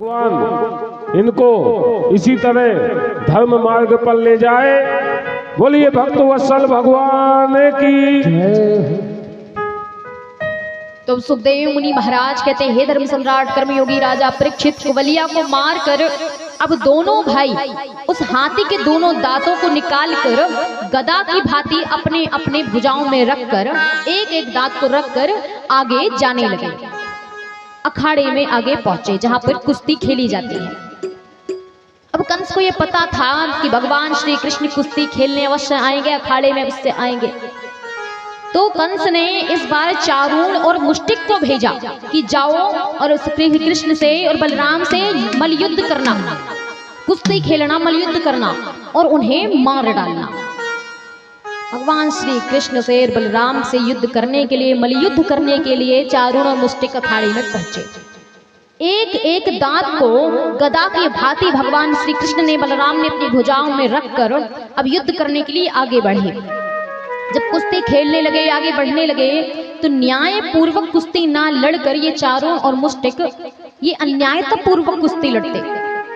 भगवान इनको इसी तरह धर्म मार्ग पर ले जाए। बोलिए भक्त वत्सल भगवान की। तो सुखदेव मुनि महाराज कहते हैं, हे धर्म सम्राट कर्मयोगी राजा परीक्षित, कुवलिया को मार कर अब दोनों भाई उस हाथी के दोनों दांतों को निकाल कर गदा की भांति अपने अपने भुजाओं में रखकर एक एक दांत को रखकर आगे जाने लगे। अखाड़े में आगे पहुंचे जहां पर कुश्ती खेली जाती है। अब कंस को यह पता था कि भगवान श्री कृष्ण कुश्ती खेलने अवश्य आएंगे, अखाड़े में अवश्य आएंगे। तो कंस ने इस बार चारूण और मुष्टिक को भेजा कि जाओ और उस कृष्ण से और बलराम से मल्लयुद्ध करना, कुश्ती खेलना, मल्लयुद्ध करना और उन्हें मार डालना। भगवान श्री कृष्ण से और बलराम से युद्ध करने के लिए, मल्लयुद्ध करने के लिए चारूण और मुष्टिक अखाड़े में पहुंचे। एक एक दांत को गदा की भांति भगवान श्री कृष्ण ने, बलराम ने अपनी भुजाओं में रखकर अब युद्ध करने के लिए आगे बढ़े। जब कुश्ती खेलने लगे, आगे बढ़ने लगे, तो न्याय पूर्वक कुश्ती ना लड़कर ये चारूण और मुष्टिक ये अन्यायता पूर्वक कुश्ती लड़ते।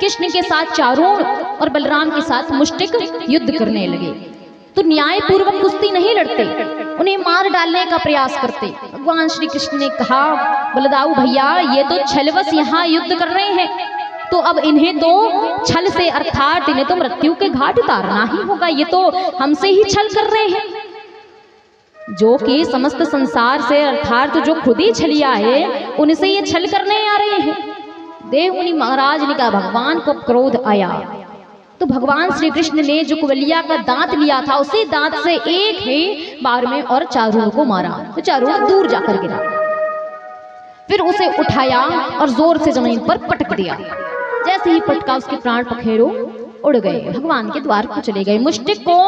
कृष्ण के साथ चारूण और बलराम के साथ मुष्टिक युद्ध करने लगे। तो न्याय पूर्वक कुश्ती नहीं लड़ते, उन्हें मार डालने का प्रयास करते। भगवान श्री कृष्ण ने कहा, बलदाऊ भैया, ये तो छलवश यहाँ युद्ध कर रहे हैं, तो अब इन्हें तो छल से अर्थात इन्हें तो मृत्यु के घाट उतारना ही होगा। ये तो हमसे ही छल कर रहे हैं, जो कि समस्त संसार से अर्थात जो खुद ही छलिया है उनसे ये छल करने आ रहे हैं। देव मुनि महाराज ने कहा, भगवान को क्रोध आया तो भगवान श्री कृष्ण ने जो कुवलिया का दांत लिया था उसी दांत से एक ही बार में और चारूण को मारा। तो चारूण दूर जाकर गिरा, फिर उसे उठाया और जोर से जमीन पर पटक दिया। जैसे ही पटका उसके प्राण पखेरु उड़ गए, भगवान के द्वार को चले गए। मुष्टिक को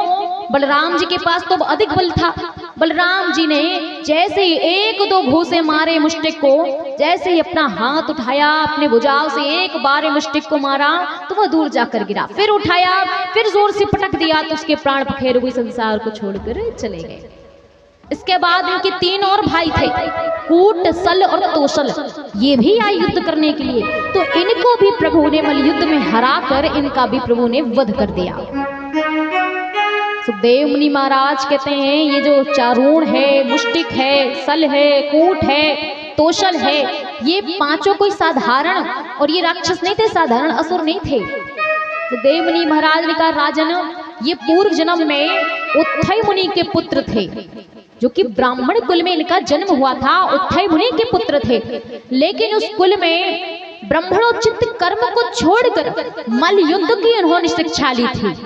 बलराम जी के पास तो अधिक बल था। बलराम जी ने जैसे ही एक दो घूंसे मारे मुष्टिक को, जैसे ही अपना हाथ उठाया, अपने भुजाओं से एक बार मुष्टिक को मारा तो वह दूर जाकर गिरा। फिर उठाया, फिर जोर से पटक दिया तो उसके प्राण पखेरु हुए संसार को छोड़कर चले गए। इसके बाद इनके तीन और भाई थे, कूट, सल और तोसल, ये भी आए युद्ध करने के लिए। तो इनको भी प्रभु ने मल्लयुद्ध में हरा कर इनका भी प्रभु ने वध कर दिया। सुखदेव मुनि महाराज कहते हैं, ये जो चारूण है, मुष्टिक है, सल है, कूट है, तोसल है, ये पांचों कोई साधारण, और ये राक्षस नहीं थे, साधारण असुर नहीं थे। सुखदेव मुनि महाराज ने कहा, राजन, ये पूर्व जन्म में उत्थय मुनि के पुत्र थे, जो कि ब्राह्मण कुल में इनका जन्म हुआ था। उत्थय मुनि के पुत्र थे, लेकिन उस कुल में ब्रह्मणोचित कर्म को छोड़कर मल्लयुद्ध की उन्होंने शिक्षा ली थी।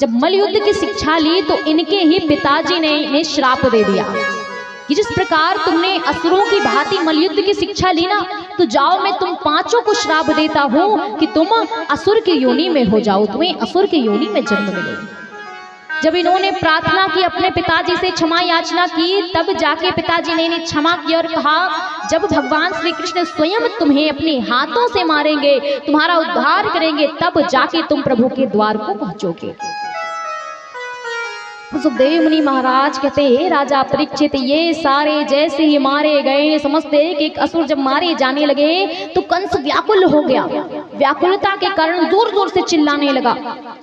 जब मल्लयुद्ध की शिक्षा ली तो इनके ही पिताजी ने इन्हें श्राप दे दिया कि जिस प्रकार तुमने असुरों की भांति मल्लयुद्ध की शिक्षा ली ना, तो जाओ, मैं तुम पांचों को श्राप देता हूं कि तुम असुर की योनि में हो जाओ, तुम्हें असुर की योनि में जन्म मिले। जब इन्होंने प्रार्थना की, अपने पिताजी से क्षमा याचना की, तब जाके पिताजी ने इन्हें क्षमा किया और कहा, जब भगवान श्री कृष्ण स्वयं तुम्हें अपने हाथों से मारेंगे, तुम्हारा उद्धार करेंगे, तब जाके तुम प्रभु के द्वार को पहुंचोगे। सुखदेव मुनि महाराज कहते हैं, राजा परीक्षित, ये सारे जैसे ही मारे गए, समझते एक एक असुर जब मारे जाने लगे तो कंस व्याकुल हो गया। व्याकुलता के कारण जोर जोर से चिल्लाने लगा,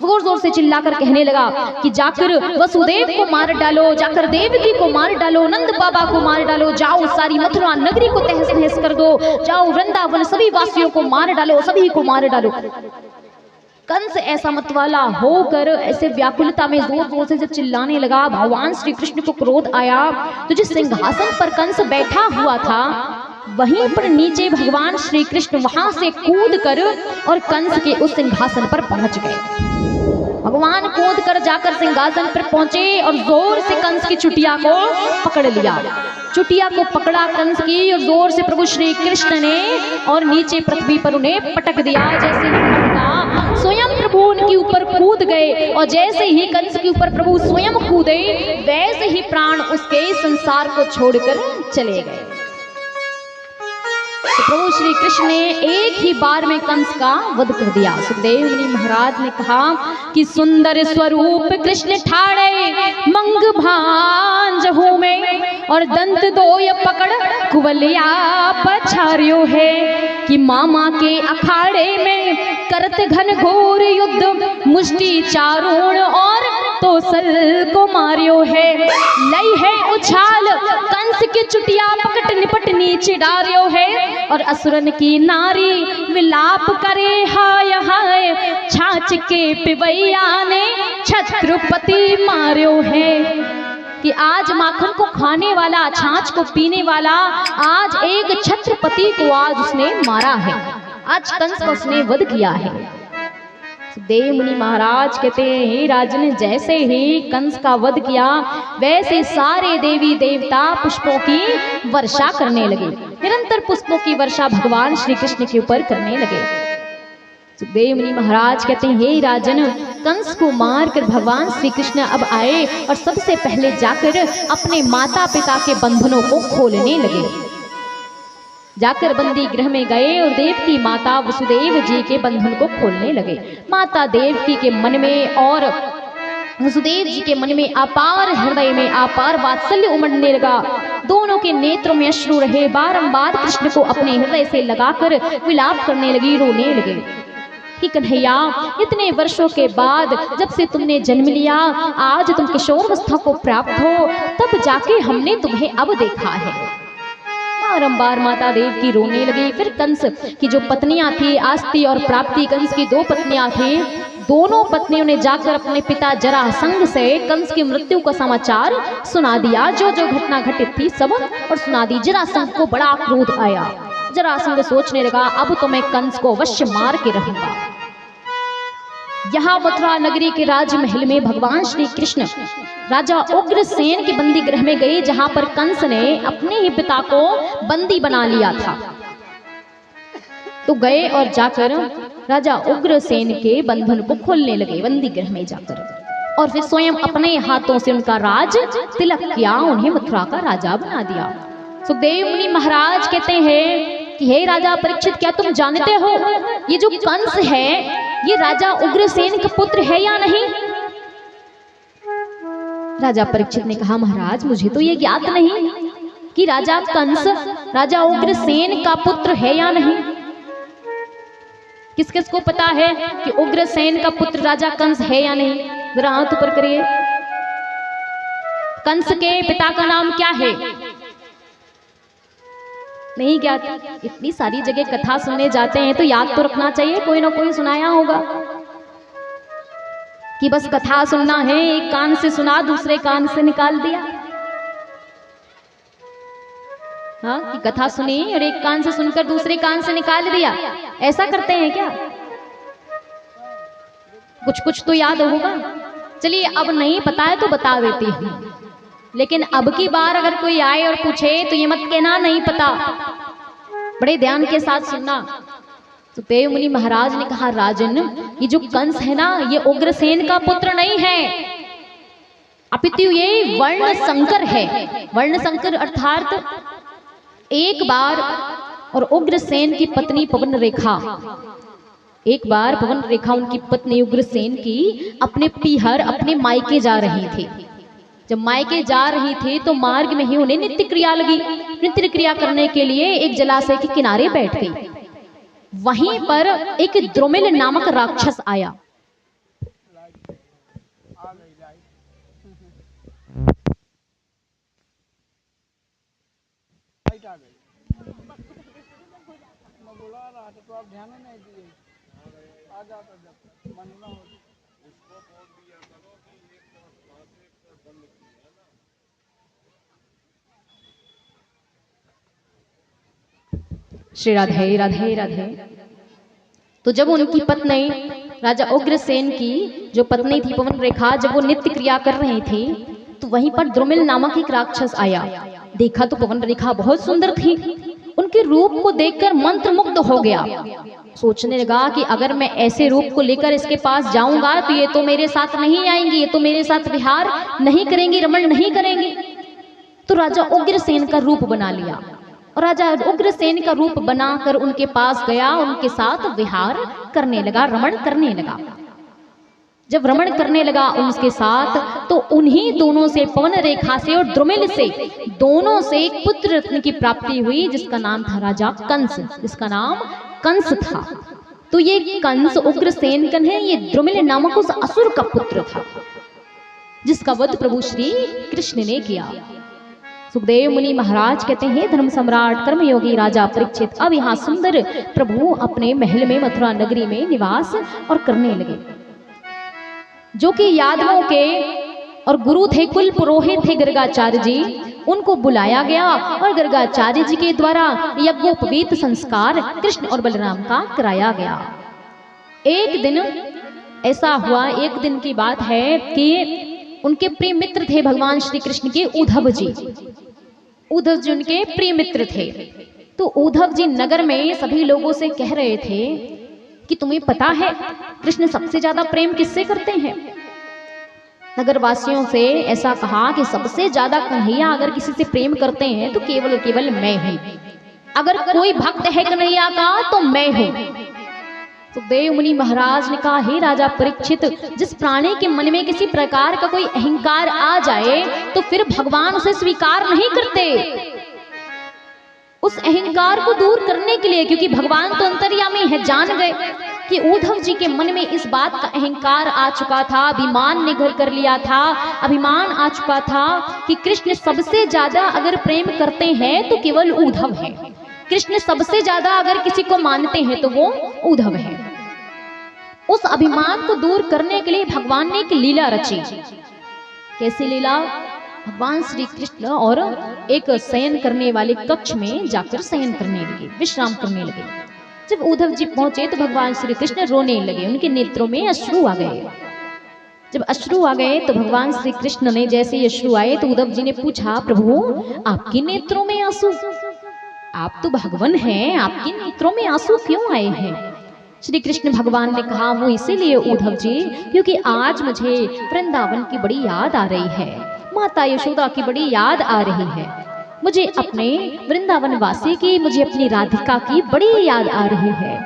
जोर जोर से चिल्लाकर कहने लगा कि जाकर वसुदेव को मार डालो, जाकर देवकी को मार डालो, नंद बाबा को मार डालो, जाओ सारी मथुरा नगरी को तहस नहस कर दो, जाओ वृंदावन सभी वासियों को मार डालो, सभी को मार डालो। कंस ऐसा मतवाला होकर ऐसे व्याकुलता में जोर जोर से जब चिल्लाने लगा, भगवान श्री कृष्ण को क्रोध आया। तो जिस सिंहासन पर कंस बैठा हुआ था वहीं पर नीचे भगवान श्री कृष्ण वहां से कूद कर और कंस के उस सिंहासन पर पहुंच गए। भगवान कूद कर जाकर सिंहासन पर पहुंचे और जोर से कंस की चुटिया को पकड़ लिया। चुटिया को पकड़ा कंस की और जोर से प्रभु श्री कृष्ण ने और नीचे पृथ्वी पर उन्हें पटक दिया। जैसे ही पटका, स्वयं प्रभु उनके ऊपर कूद गए और जैसे ही कंस के ऊपर प्रभु स्वयं कूदे, वैसे ही प्राण उसके संसार को छोड़कर चले गए। तो प्रभु श्री कृष्ण ने एक ही बार में कंस का वध कर दिया। सुखदेव मुनि महाराज ने कहा कि सुंदर स्वरूप कृष्ण ठाड़े मंग भांजहु में, और दंत दोय पकड़ कुवलिया पछारियो है, कि मामा के अखाड़े में करत घन घोर युद्ध, मुष्टि चारोण और तो सल को मारियो है। लई है उछाल कंस के चुटिया पकट निपट नीचे डारियो है, और असुरन की नारी विलाप करे हाय हाय, छाछ के पिबैया ने छत्रपति मारियो है। कि आज माखन को खाने वाला, छाछ को पीने वाला, आज एक छत्रपति को आज उसने मारा है, आज कंस को उसने वध किया है। देव मुनि महाराज कहते हैं, हे राजन, जैसे ही कंस का वध किया वैसे सारे देवी देवता पुष्पों की वर्षा करने लगे। निरंतर पुष्पों की वर्षा भगवान श्री कृष्ण के ऊपर करने लगे। सुखदेव मुनि महाराज कहते हैं, हे राजन, कंस को मारकर भगवान श्री कृष्ण अब आए और सबसे पहले जाकर अपने माता पिता के बंधनों को खोलने लगे। जाकर बंदी गृह में गए और देवकी माता वसुदेव जी के बंधन को खोलने लगे। माता देवकी के मन में और वसुदेव जी के मन में अपार, हृदय में अपार वात्सल्य उमड़ने लगा। दोनों के नेत्रों में अश्रु रहे। बारंबार कृष्ण को अपने हृदय से लगाकर विलाप करने लगी, रोने लगे कि कन्हैया, इतने वर्षों के बाद जब से तुमने जन्म लिया, आज तुम किशोरावस्था को प्राप्त हो, तब जाके हमने तुम्हें अब देखा है। बारंबार माता देवकी रोने लगी। फिर कंस की जो पत्नियां थी, आस्ती और प्राप्ति, कंस की दो पत्नियां थी, दोनों पत्नियों ने जाकर अपने पिता जरासंध से कंस की मृत्यु का समाचार सुना दिया। जो जो घटना घटित थी सब और सुना दी। जरासंध को बड़ा क्रोध आया। जरासंध सोचने लगा, अब तो मैं कंस को अवश्य मार के रहूंगा। यहाँ मथुरा नगरी के राजमहल में भगवान श्री कृष्ण राजा उग्रसेन के बंदी गृह में गए, जहां पर कंस ने अपने ही पिता को बंदी बना लिया था। तो गए और जाकर राजा उग्रसेन के बंधन को खोलने लगे बंदी गृह में जाकर, और फिर स्वयं अपने हाथों से उनका राज तिलक किया, उन्हें मथुरा का राजा बना दिया। सुखदेव मुनि महाराज कहते हैं कि हे राजा परीक्षित, क्या तुम जानते हो ये जो कंस है ये राजा उग्रसेन का पुत्र है या नहीं? राजा परीक्षित ने कहा, महाराज मुझे तो ये ज्ञात नहीं कि राजा कंस राजा उग्रसेन का पुत्र है या नहीं। किस किस को पता है कि उग्रसेन का पुत्र राजा कंस है या नहीं? जरा हाथ ऊपर करिए। कंस के पिता का नाम क्या है? नहीं ज्ञात। इतनी सारी जगह कथा सुनने जाते हैं तो याद तो रखना चाहिए, कोई ना कोई सुनाया होगा। कि बस कथा सुनना है, एक कान से सुना दूसरे कान से निकाल दिया। हाँ, कि कथा सुनी और एक कान से सुनकर दूसरे कान से निकाल दिया, ऐसा करते हैं क्या? कुछ कुछ तो याद होगा। चलिए, अब नहीं पता है तो बता देती हूँ, लेकिन अब की बार अगर कोई आए और पूछे तो ये मत कहना नहीं पता, बड़े ध्यान के साथ सुनना। तो देव मुनि महाराज ने कहा, राजन, ये जो कंस है ना, ये उग्रसेन का पुत्र नहीं है, अपितु ये वर्ण संकर है। वर्ण संकर अर्थात एक बार और उग्रसेन की पत्नी पवन रेखा, एक बार पवन रेखा उनकी पत्नी उग्रसेन की अपने पीहर अपने मायके जा रही थी। जब मायके जा रही थी तो मार्ग में ही उन्हें नित्य क्रिया लगी। नित्य क्रिया करने के लिए एक जलाशय के किनारे बैठ गई। वहीं पर एक द्रुमिल नामक राक्षस आया। श्री राधे राधे राधे। तो जब उनकी पत्नी राजा उग्रसेन की जो पत्नी थी पवन रेखा, जब वो नित्य क्रिया कर रही थी तो वहीं पर द्रुमिल नामक एक राक्षस आया। देखा तो पवन रेखा बहुत सुंदर थी, उनके रूप को देखकर मंत्रमुग्ध हो गया। सोचने लगा कि अगर मैं ऐसे रूप को लेकर इसके पास जाऊंगा तो ये तो मेरे साथ नहीं आएंगी, ये तो मेरे साथ विहार नहीं करेंगी, रमण नहीं करेंगी। तो राजा उग्रसेन का रूप बना लिया। और राजा उग्रसेन का रूप बनाकर उनके पास गया, उनके साथ विहार करने लगा, रमण करने लगा। जब रमण करने लगा उनके साथ, तो उन्हीं दोनों से, पवन रेखा से और द्रुमिल से, दोनों से एक पुत्र रत्न की प्राप्ति हुई, जिसका नाम था राजा कंस, जिसका नाम कंस था। तो ये कंस उग्रसेन कन है, ये द्रुमिल नामक उस असुर का पुत्र था, जिसका वध प्रभु श्री कृष्ण ने किया। सुखदेव मुनि महाराज कहते हैं, धर्म सम्राट कर्मयोगी राजा परीक्षित अब यहाँ सुंदर प्रभु अपने महल में, मथुरा नगरी में निवास और करने लगे। जो कि यादवों के और गुरु थे, कुल पुरोहित थे गर्गाचार्य जी, उनको बुलाया गया और गर्गाचार्य जी के द्वारा यज्ञोपवीत संस्कार कृष्ण और बलराम का कराया गया। एक दिन ऐसा हुआ, एक दिन की बात है कि उनके प्रिय मित्र थे भगवान श्री कृष्ण के उद्धव जी। उद्धव जी उनके प्रिय मित्र थे। तो उद्धव जी नगर में सभी लोगों से कह रहे थे कि तुम्हें पता है कृष्ण सबसे ज्यादा प्रेम किससे करते हैं? नगर वासियों से ऐसा कहा कि सबसे ज्यादा कन्हैया अगर किसी से प्रेम करते हैं तो केवल और केवल मैं हूं। अगर कोई भक्त है कन्हैया का तो मैं हूं। सुखदेव मुनि महाराज ने कहा, हे राजा परीक्षित, जिस प्राणी के मन में किसी प्रकार का कोई अहंकार आ जाए तो फिर भगवान उसे स्वीकार नहीं करते। उस अहंकार को दूर करने के लिए, क्योंकि भगवान तो अंतर्यामी है, जान गए कि उद्धव जी के मन में इस बात का अहंकार आ चुका था, अभिमान ने घर कर लिया था, अभिमान आ चुका था कि कृष्ण सबसे ज्यादा अगर प्रेम करते हैं तो केवल उद्धव है, कृष्ण सबसे ज्यादा अगर किसी को मानते हैं तो वो उद्धव है। उस अभिमान को दूर करने के लिए भगवान ने एक लीला रची। कैसी लीला? भगवान श्री कृष्ण और एक शयन करने वाले कक्ष में जाकर शयन करने लगे, विश्राम करने लगे। जब उद्धव जी पहुंचे तो भगवान श्री कृष्ण रोने लगे, उनके नेत्रों में अश्रु आ गए। जब अश्रु आ गए तो भगवान श्री कृष्ण ने, जैसे ही अश्रु आए तो उद्धव जी ने पूछा, प्रभु आपके नेत्रों में आंसू? आप तो भगवान हैं, आपके नेत्रों में आंसू क्यों आए हैं? श्री कृष्ण भगवान ने कहा, वो इसीलिए उद्धव जी क्योंकि आज मुझे वृंदावन की बड़ी याद आ रही है, माता यशोदा की बड़ी याद आ रही है, मुझे अपने वृंदावन वासी की, मुझे अपनी राधिका की बड़ी याद आ रही है,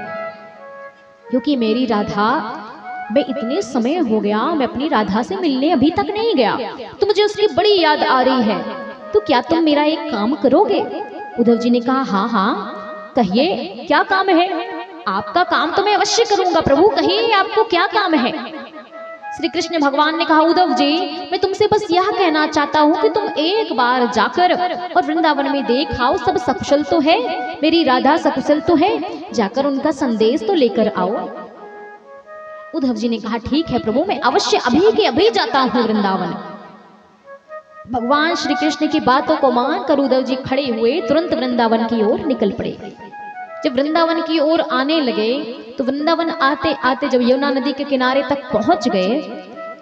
क्योंकि मेरी राधा, मैं इतने समय हो गया मैं अपनी राधा से मिलने अभी तक नहीं गया, तो मुझे उसकी बड़ी याद आ रही है, तो क्या तुम मेरा एक काम करोगे? उद्धव जी ने कहा, हाँ हाँ कहिए क्या काम है? आपका काम तो मैं अवश्य करूंगा प्रभु, कहिए आपको क्या काम है? श्री कृष्ण भगवान ने कहा, उद्धव जी मैं तुमसे बस यह कहना चाहता हूँ कि तुम एक बार जाकर और वृंदावन में देख आओ, सब सकुशल तो है, मेरी राधा सकुशल तो है, जाकर उनका संदेश तो लेकर आओ। उद्धव जी ने कहा, ठीक है प्रभु, मैं अवश्य अभी के अभी जाता हूँ वृंदावन। भगवान श्री कृष्ण की बातों को मानकर उद्धव जी खड़े हुए, तुरंत वृंदावन की ओर निकल पड़े। जब वृंदावन की ओर आने लगे तो वृंदावन आते आते जब यमुना नदी के किनारे तक पहुंच गए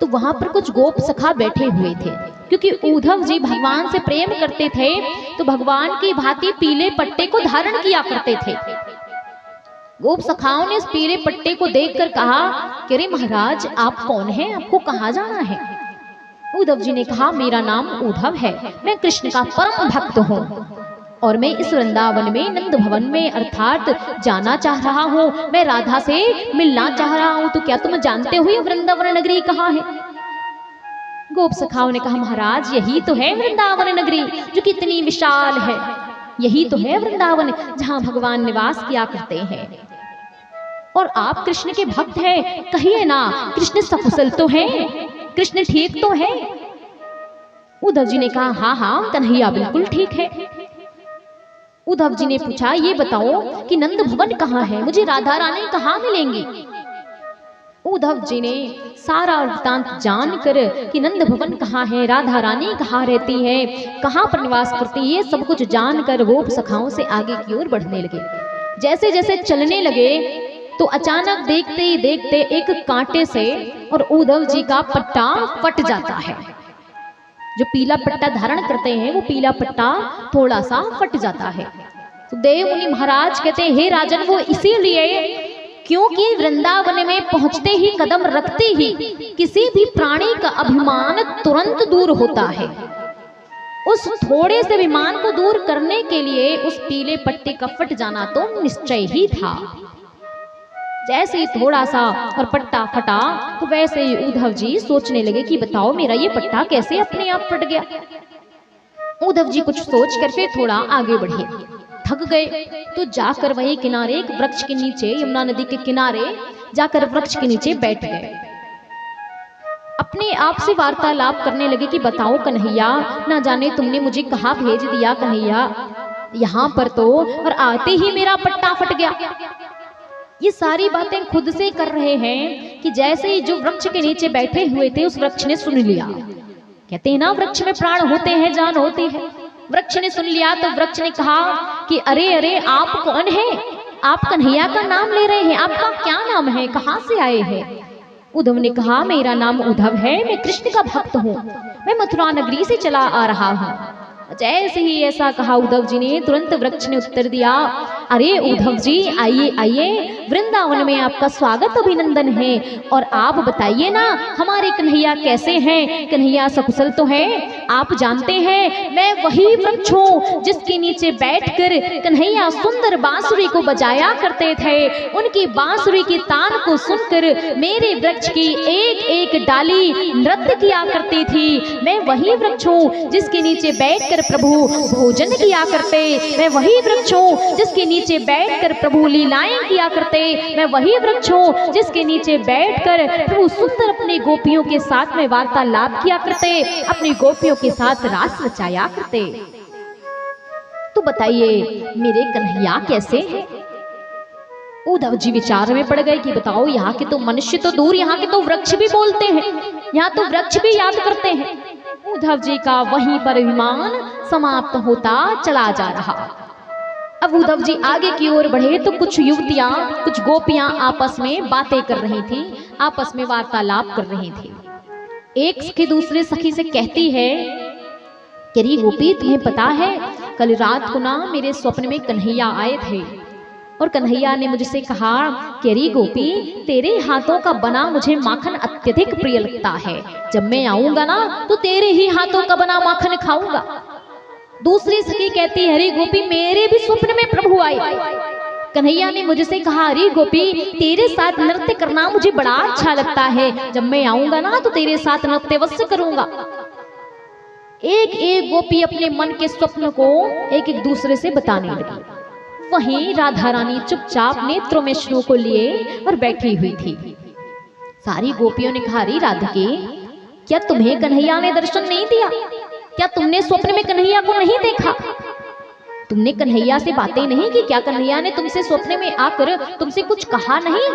तो वहां पर कुछ गोप सखा बैठे हुए थे। क्योंकि उद्धव जी भगवान से प्रेम करते थे तो भगवान की भांति पीले पट्टे को धारण किया करते थे। गोप सखाओं ने इस पीले पट्टे को देखकर कहा कि अरे महाराज आप कौन हैं, आपको कहाँ जाना है? उद्धव जी ने कहा, मेरा नाम उद्धव है, मैं कृष्ण का परम भक्त हूँ और मैं इस वृंदावन में नंद भवन में अर्थात जाना चाह रहा हूँ, मैं राधा से मिलना चाह रहा हूँ, तो क्या तुम जानते हो ये वृंदावन नगरी कहाँ है? गोप सखाओं ने कहा, महाराज यही तो है वृंदावन नगरी जो कितनी विशाल है, यही तो है वृंदावन जहाँ भगवान निवास किया करते हैं, और आप कृष्ण के भक्त हैं, कहिए ना कृष्ण सकुशल तो है, कृष्ण ठीक तो है? उद्धव जी ने कहा, हाँ हाँ कन्हैया बिल्कुल ठीक है। उद्धव जी ने पूछा, ये बताओ कि नंद भवन कहाँ है, मुझे राधा रानी कहाँ मिलेंगी? उद्धव जी ने सारा वृत्तांत जानकर कि नंद भवन कहाँ है, राधा रानी कहाँ रहती है, कहाँ पर निवास करती है, ये सब कुछ जानकर गोप सखाओं से आगे की ओर बढ़ने लगे। जैसे जैसे चलने लगे तो अचानक देखते ही देखते एक कांटे से और उद्धव जी का पट्टा फट जाता है। जो पीला पट्टा धारण करते हैं वो पीला पट्टा थोड़ा सा फट जाता है। तो देव मुनि महाराज कहते हैं, हे राजन वो इसीलिए क्योंकि वृंदावन में पहुंचते ही, कदम रखते ही किसी भी प्राणी का अभिमान तुरंत दूर होता है। उस थोड़े से विमान को दूर करने के लिए उस पीले पट्टे का फट जाना तो निश्चय ही था। जैसे ही थोड़ा सा और पट्टा फटा तो वैसे ही उद्धव जी सोचने लगे कि बताओ मेरा ये पट्टा कैसे अपने आप फट गया। उद्धव जी कुछ सोच कर फिर थोड़ा आगे बढ़े, थक गए तो जाकर वही किनारे एक वृक्ष के नीचे, यमुना नदी के किनारे जाकर वृक्ष के नीचे बैठ गए। अपने आप से वार्तालाप करने लगे कि बताओ कन्हैया, ना जाने तुमने मुझे कहाँ भेज दिया कन्हैया, यहाँ पर तो और आते ही मेरा पट्टा फट गया। ये सारी बातें खुद से कर रहे हैं कि जैसे ही जो वृक्ष के नीचे बैठे हुए थे उस वृक्ष ने सुन लिया। कहते हैं ना वृक्ष में प्राण होते हैं, जान होती है। वृक्ष ने सुन लिया तो वृक्ष ने कहा कि अरे अरे आप कौन हैं? आप कन्हैया का नाम ले रहे हैं, आपका क्या नाम है, कहाँ से आए हैं? उद्धव ने कहा मेरा नाम उद्धव है, मैं कृष्ण का भक्त हूँ, मैं मथुरा नगरी से चला आ रहा हूँ। जैसे ही ऐसा कहा उद्धव जी ने, तुरंत वृक्ष ने उत्तर दिया अरे उद्धव जी आइए आइए, वृंदावन में आपका स्वागत अभिनंदन है। और आप बताइए ना हमारे कन्हैया कैसे हैं, कन्हैया सकुशल तो हैं? आप जानते हैं मैं वही वृक्ष हूँ जिसके नीचे बैठकर कन्हैया सुंदर बांसुरी को बजाया करते थे। उनकी बांसुरी की तान को सुनकर मेरे वृक्ष की एक एक डाली नृत्य किया करती थी। मैं वही वृक्ष हूँ जिसके नीचे बैठकर प्रभु भोजन किया करते। मैं वही वृक्ष हूँ जिसके नीचे बैठकर प्रभु लीलाएं किया करते। मैं वही वृक्ष हूँ जिसके नीचे बैठकर प्रभु सुंदर अपने गोपियों के साथ में वार्तालाप किया करते, अपनी गोपियों के साथ रास रचाया करते। तो बताइए मेरे कन्हैया कैसे हैं? उद्धव जी विचार में पड़ गए कि बताओ यहाँ के तो मनुष्य तो दूर, यहाँ के तो वृक्ष भी बोलते हैं, यहाँ तो वृक्ष भी याद करते हैं। उद्धव जी का वहीं पर विमान समाप्त होता चला जा रहा। अब उद्धव जी आगे की ओर बढ़े तो कुछ युवतियां, कुछ गोपियां आपस में बातें कर रही थी, आपस में वार्तालाप कर रही थी। एक सखी दूसरे सखी से कहती है कि अरे गोपी तुम्हें पता है कल रात को ना मेरे स्वप्न में कन्हैया आए थे और कन्हैया ने मुझसे कहा कि अरे गोपी तेरे हाथों का बना मुझे माखन अत्यधिक प्रिय लगता है, जब मैं आऊंगा ना तो तेरे ही हाथों का बना माखन खाऊंगा। दूसरी सखी कहती है अरे गोपी मेरे भी स्वप्न में प्रभु आए, कन्हैया ने मुझसे कहा अरे गोपी तेरे साथ नृत्य करना मुझे बड़ा अच्छा लगता है, जब मैं आऊंगा ना तो तेरे साथ नृत्य अवश्य करूंगा। एक एक गोपी अपने मन के स्वप्न को एक एक दूसरे से बताने लगी। वहीं राधा रानी चुपचाप नेत्रों में श्रू को लिए और बैठी हुई थी। सारी गोपियों ने कहा अरे राधिके क्या तुम्हें कन्हैया ने दर्शन नहीं दिया? क्या तुमने स्वप्न में कन्हैया को नहीं देखा? तुमने कन्हैया से बातें नहीं की? क्या कन्हैया ने तुमसे स्वप्न में आकर तुमसे कुछ कहा नहीं?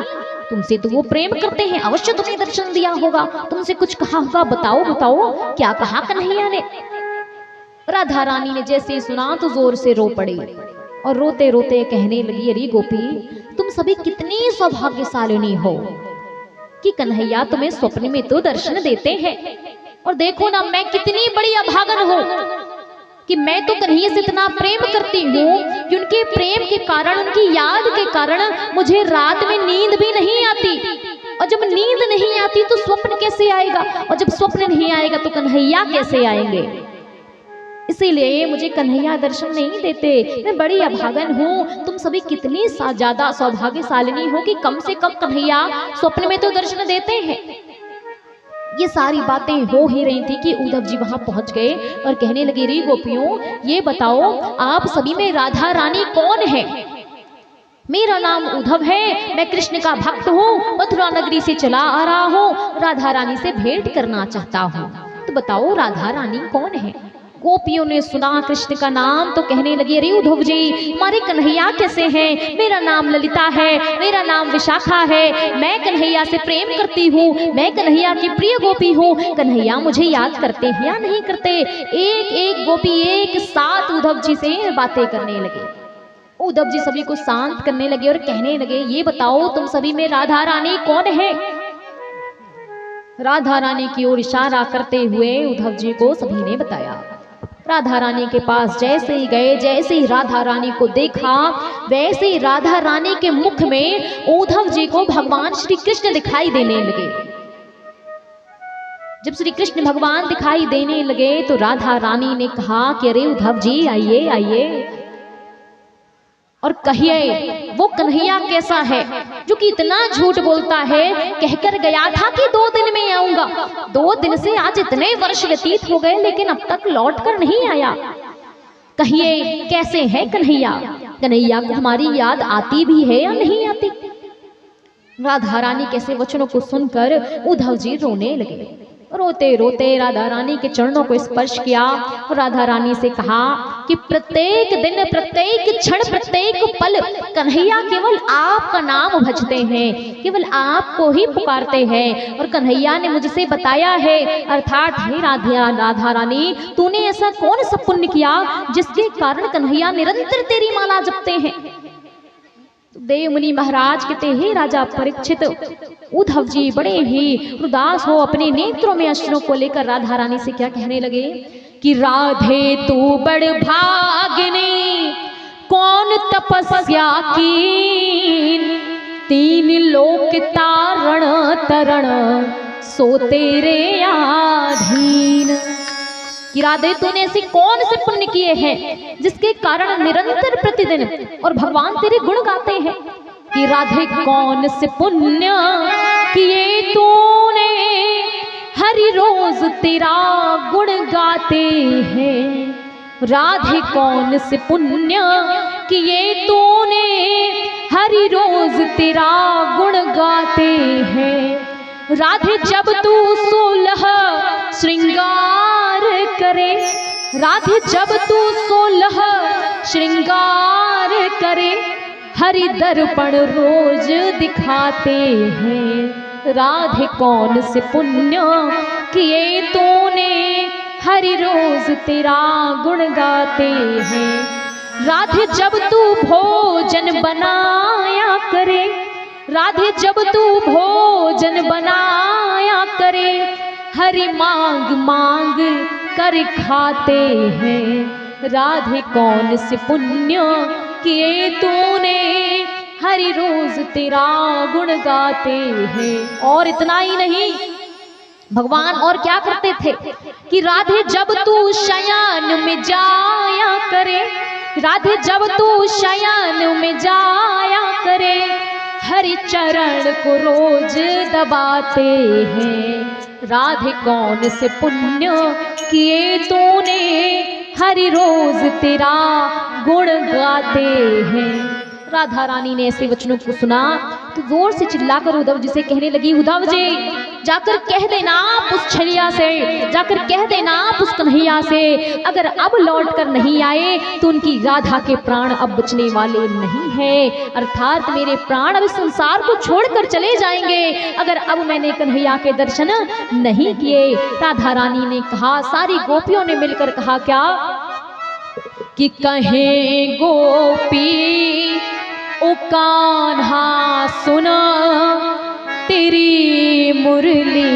तुमसे तो वो प्रेम करते हैं, अवश्य तुम्हें दर्शन दिया होगा, तुमसे कुछ कहा होगा, बताओ बताओ क्या कहा कन्हैया ने? राधा रानी ने जैसे सुना तो जोर से रो पड़ी और रोते रोते कहने लगी अरे गोपी तुम सभी कितनी सौभाग्यशालिनी हो कि कन्हैया तुम्हें स्वप्न में तो दर्शन देते हैं। और देखो ना मैं कितनी बड़ी अभागन हूँ कि मैं तो कन्हैया से इतना प्रेम करती हूँ कि उनके प्रेम के कारण, उनकी याद के कारण मुझे रात में नींद भी नहीं आती। और जब नींद नहीं आती तो स्वप्न कैसे आएगा, और जब स्वप्न नहीं आएगा तो कन्हैया कैसे आएंगे? इसीलिए मुझे कन्हैया दर्शन नहीं देते, मैं बड़ी अभागन हूँ। तुम सभी कितनी ज्यादा सौभाग्यशालिनी हो कि कम से कम कन्हैया स्वप्न में तो दर्शन देते हैं। ये सारी बातें हो ही रही थी कि उद्धव जी वहां पहुंच गए और कहने लगे रे गोपियों ये बताओ आप सभी में राधा रानी कौन है? मेरा नाम उद्धव है, मैं कृष्ण का भक्त हूँ, मथुरा नगरी से चला आ रहा हूँ, राधा रानी से भेंट करना चाहता हूँ, तो बताओ राधा रानी कौन है? गोपियों ने सुना कृष्ण का नाम तो कहने लगी अरे उद्धव जी हमारे कन्हैया कैसे हैं? मेरा नाम ललिता है, मेरा नाम विशाखा है, मैं कन्हैया से प्रेम करती हूँ, मैं कन्हैया की प्रिय गोपी हूँ, कन्हैया मुझे याद करते हैं या नहीं करते? एक एक गोपी एक साथ उद्धव जी से बातें करने लगे। उद्धव जी सभी को शांत करने लगे और कहने लगे ये बताओ तुम सभी में राधा रानी कौन है? राधा रानी की ओर इशारा करते हुए उद्धव जी को सभी ने बताया। राधा रानी के पास जैसे ही गए, जैसे ही राधा रानी को देखा, वैसे ही राधा रानी के मुख में उद्धव जी को भगवान श्री कृष्ण दिखाई देने लगे। जब श्री कृष्ण भगवान दिखाई देने लगे तो राधा रानी ने कहा कि अरे उद्धव जी आइए आइए और कहिए वो कन्हैया कैसा है जो कि इतना झूठ बोलता है। कहकर गया था कि 2 दिन में आऊंगा, 2 दिन से आज इतने वर्ष व्यतीत हो गए लेकिन अब तक लौट कर नहीं आया। कहिए कैसे है कन्हैया, कन्हैया को हमारी याद आती भी है या नहीं आती। राधा रानी कैसे वचनों को सुनकर उद्धव जी रोने लगे। रोते रोते राधा रानी के चरणों को स्पर्श किया और राधा रानी से कहा कि प्रत्येक दिन, प्रत्येक क्षण, प्रत्येक पल कन्हैया केवल आपका नाम भजते हैं, केवल आपको ही पुकारते हैं। और कन्हैया ने मुझसे बताया है, अर्थात हे राधा रानी, तूने ऐसा कौन सा पुण्य किया जिसके कारण कन्हैया निरंतर तेरी माला जपते हैं। देव मुनि महाराज कहते हे राजा परीक्षित, उद्धव जी बड़े ही उदास हो अपने नेत्रों में अश्रुओं को लेकर राधा रानी से क्या कहने लगे कि राधे तू बड़ भागिनी, कौन तपस्या कीन, 3 लोक तारण तरण सो तेरे आधीन। कि राधे तूने ऐसे कौन से पुण्य किए हैं जिसके कारण निरंतर प्रतिदिन और भगवान तेरे गुण गाते हैं। कि राधे कौन से पुण्य किए तूने, हरि रोज तेरा गुण गाते हैं। राधे कौन से पुण्य किए तूने, हरि रोज तेरा गुण गाते हैं। राधे जब तू 16 श्रृंगार करे, राधे जब तू 16 श्रृंगार करे, हरि दर्पण रोज दिखाते हैं। राधे कौन से पुण्य किए तूने, हरि रोज तेरा गुण गाते हैं। राधे जब तू भोजन बनाया करे, राधे जब तू भोजन बनाया करे, हरि मांग मांग कर खाते हैं। राधे कौन से पुण्य किए तूने, हरि रोज तेरा गुण गाते हैं। और इतना ही नहीं, भगवान और क्या करते थे कि राधे जब तू शयन में जाया करे, राधे जब तू शयन में जाया करे, हरि चरण को रोज दबाते हैं। राधे कौन से पुण्य किए तूने, हरि रोज तेरा गुण गाते हैं। राधा रानी ने ऐसे वचनों को सुना तो जोर से चिल्लाकर उद्धव जी से कहने लगी, उद्धव जी जाकर कह देना आप उस छलिया से, जाकर कह देना आप उस कन्हैया से, अगर अब लौट कर नहीं आए तो उनकी राधा के प्राण अब बचने वाले नहीं हैं। अर्थात मेरे प्राण अब इस संसार को छोड़कर चले जाएंगे अगर अब मैंने कन्हैया के दर्शन नहीं किए। राधा रानी ने कहा, सारी गोपियों ने मिलकर कहा क्या कि कहें गोपी ओ कान्हा सुना, तेरी मुरली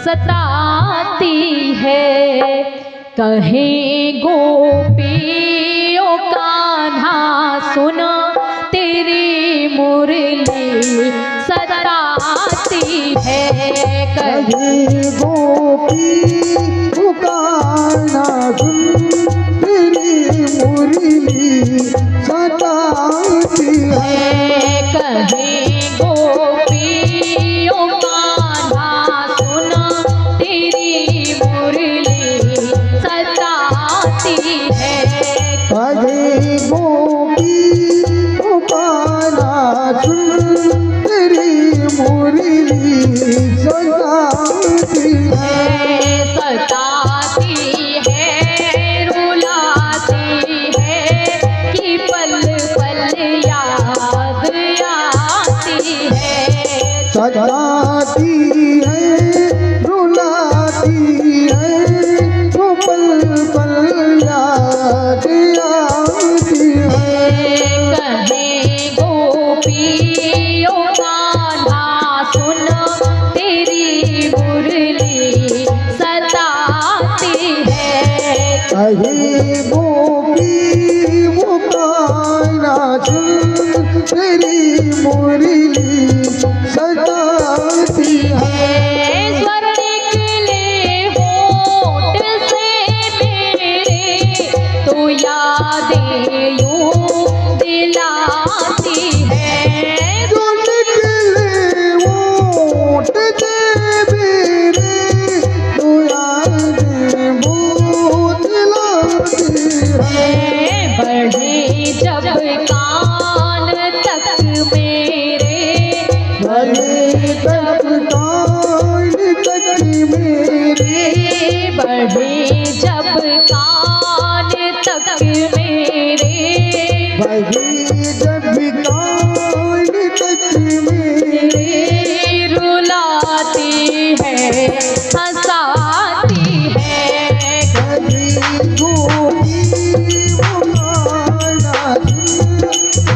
सताती है। कहें गोपी ओ कान्हा सुना, तेरी मुरली सताती है। कहें गोपी ओ कान्हा सुन, तेरी मुरली सताती है। कहें गोपी ओ कान्हा सुना, तेरी मुरली सताती है। कहें गोपी ओ कान्हा सुन, तेरी मुरली सताती है। सताती है, रुलाती है, कि पल पल याद आती है। सताती है, रुलाती है, तो पल पल याद आती है। कहें गोपी ओ कान्हा सुन, तेरी मुरली सताती है। कहें गोपी वो कान्हा सुन, तेरी मुरली सताती है। स्वर्णिक बढ़े जब कान तक मेरे, बढ़े जब कान तक मेरे, बढ़े जब कान तक मेरे, रुलाती है हंसाती है, कभी गोपी वो गाना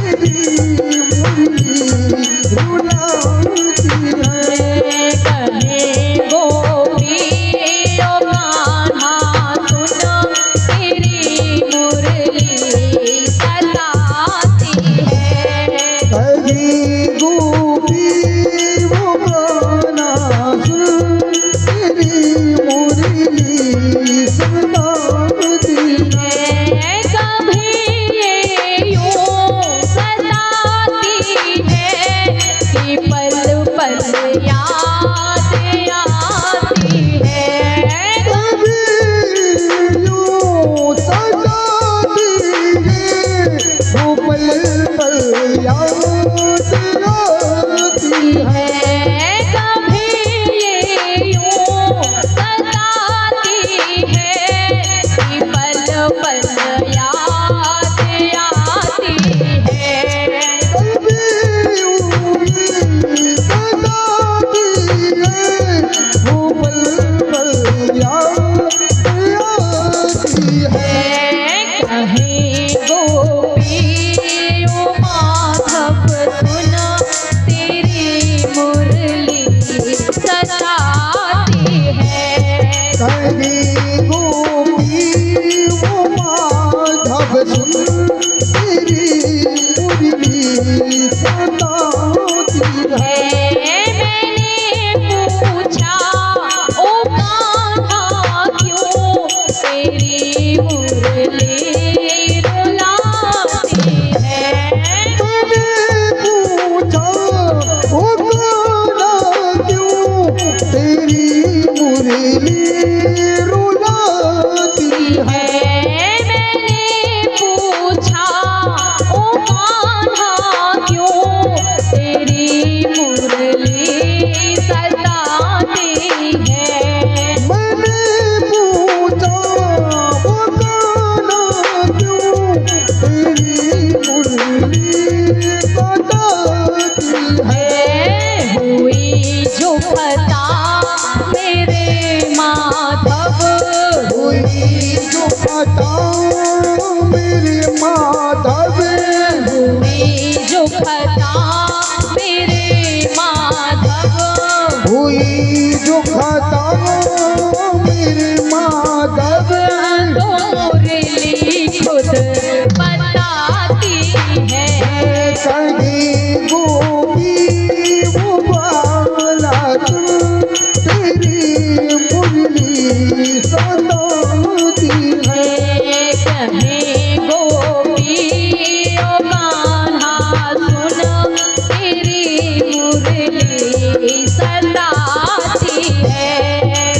तेरी मुरली रुलाती है। कहे गोपी ओ कान्हा सुन तेरी मुरली सताती है, कभी गोपी वो गाना सुन तेरी मुरली सुनाती है। कभी ये यूं सताती है कि पल पल याद आती है, कभी यूं सताती है वो पल पल याद आती है। कभी ये यूं सताती है कि पल पल याद आती है, कभी यूं सताती है वो पल पल याद आती है। कहे गोपी ओ माधव सुन तेरी मुरली सताती है, कभी गोपी वो माधव सुन तेरी मुरली सताती है। मैंने पूछा ओ कान्हा क्यों तेरी मुरली रुलाती है, मैंने पूछा ओ गाना क्यों तेरी मुरली रुलाती है। मैंने पूछा ओ कान्हा क्यों तेरी मुरली सताती है, मैंने पूछा वो गाना क्यों तेरी मुरली सताती है। हुई जो पता मेरे माधव, हुई जो पता मेरे माधव, हुई जो पता मेरे माधव, हुई जो खता मेरे माधव, तो मुरली खुद बताती है, कहीं गोपी वो बाला सुन तेरी मुरली सताती है। कहे गोपी ओ कान्हा सुन तेरी मुरली सताती है,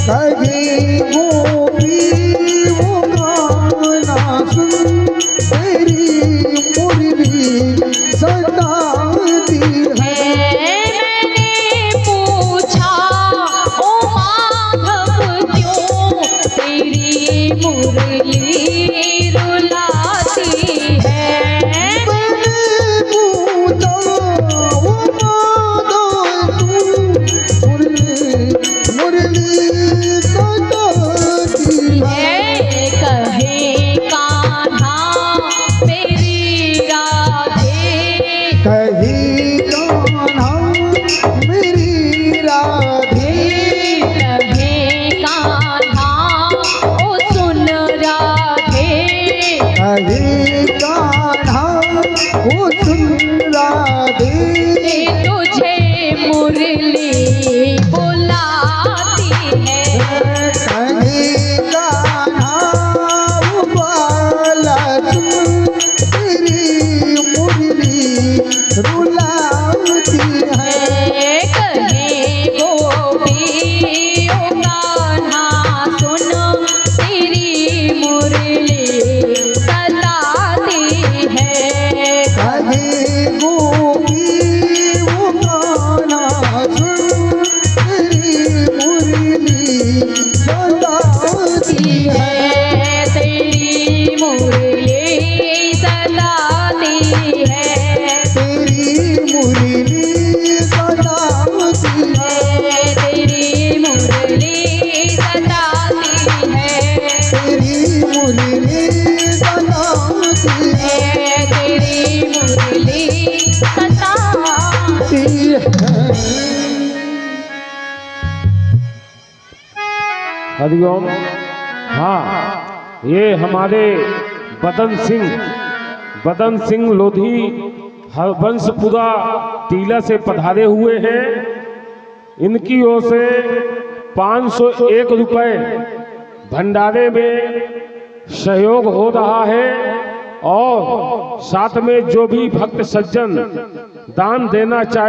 कहीं गोपी वो गाना सुन तेरी मुरली सताती है। मैंने पूछा ओ माधव क्यों तेरी मुरली रुलाती है, मैंने पूछा वो माधव जानती है। हरिओम। हाँ, ये हमारे बदन सिंह लोधी हरबंशपुरा टीला से पधारे हुए हैं। इनकी ओर से 501 रुपए भंडारे में सहयोग हो रहा है और साथ में जो भी भक्त सज्जन दान देना चाहे